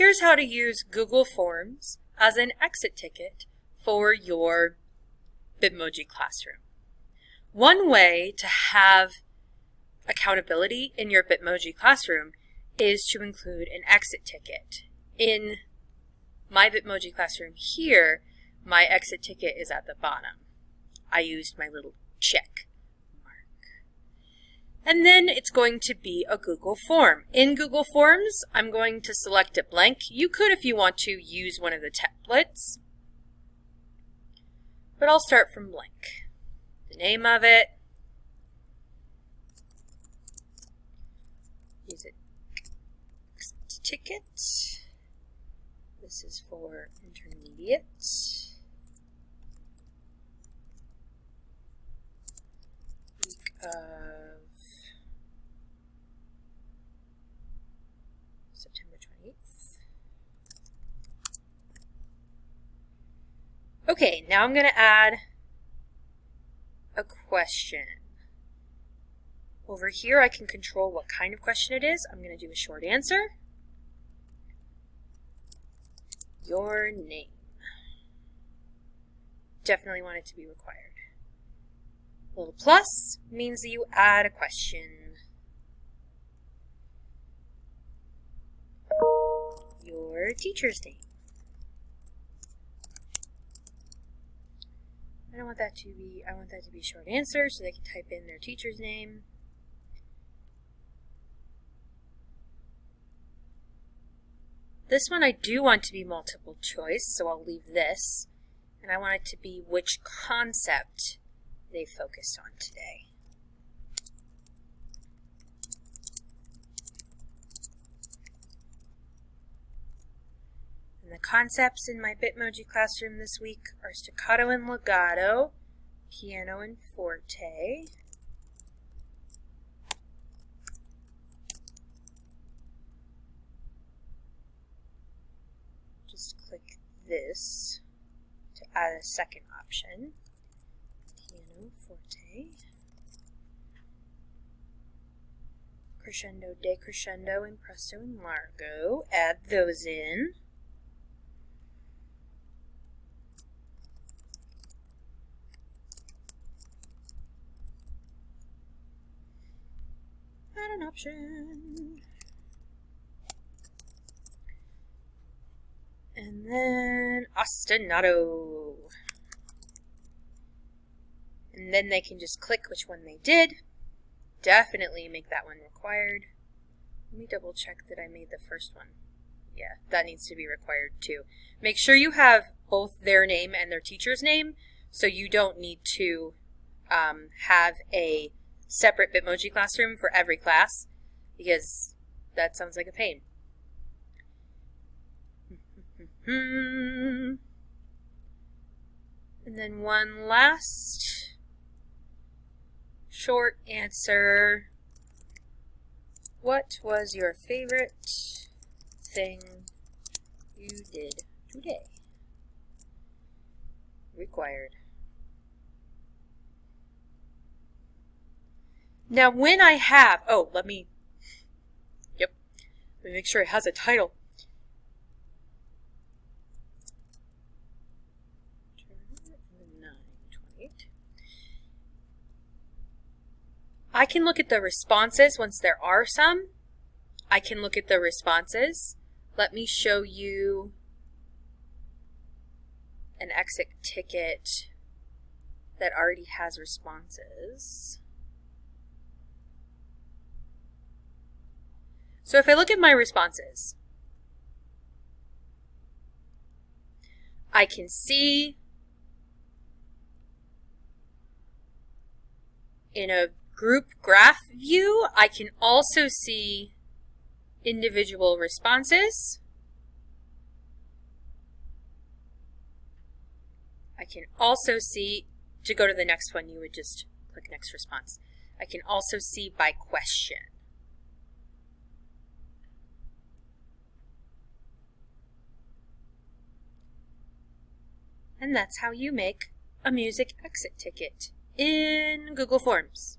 here's how to use Google Forms as an exit ticket for your Bitmoji classroom. One way to have accountability in your Bitmoji classroom is to include an exit ticket. In my Bitmoji classroom here, my exit ticket is at the bottom. I used my little check mark. And then it's going to be a Google form. In Google Forms, I'm going to select it blank. You could, if you want to, use one of the templates. But I'll start from blank. The name of it. Use it. Exit ticket. This is for intermediate. Week of September 28th. Okay, now I'm going to add a question. Over here I can control what kind of question it is. I'm going to do a short answer. Your name. Definitely want it to be required. A little plus means that you add a question. Your teacher's name. I want that to be a short answer so they can type in their teacher's name. This one I do want to be multiple choice, so I'll leave this. And I want it to be which concept they focused on today. And the concepts in my Bitmoji classroom this week are staccato and legato, piano and forte, just click this to add a second option, piano, forte, crescendo, decrescendo, and presto and largo, add those in. Add an option. And then ostinato. And then they can just click which one they did. Definitely make that one required. Let me double check that I made the first one. Yeah, that needs to be required too. Make sure you have both their name and their teacher's name, so you don't need to have a separate Bitmoji classroom for every class, because that sounds like a pain. And then one last short answer. What was your favorite thing you did today? Required. Now when I have, let me make sure it has a title. I can look at the responses once there are some. I can look at the responses. Let me show you an exit ticket that already has responses. So if I look at my responses, I can see in a group graph view, I can also see individual responses. I can also see, to go to the next one, you would just click next response. I can also see by question. And that's how you make a music exit ticket in Google Forms.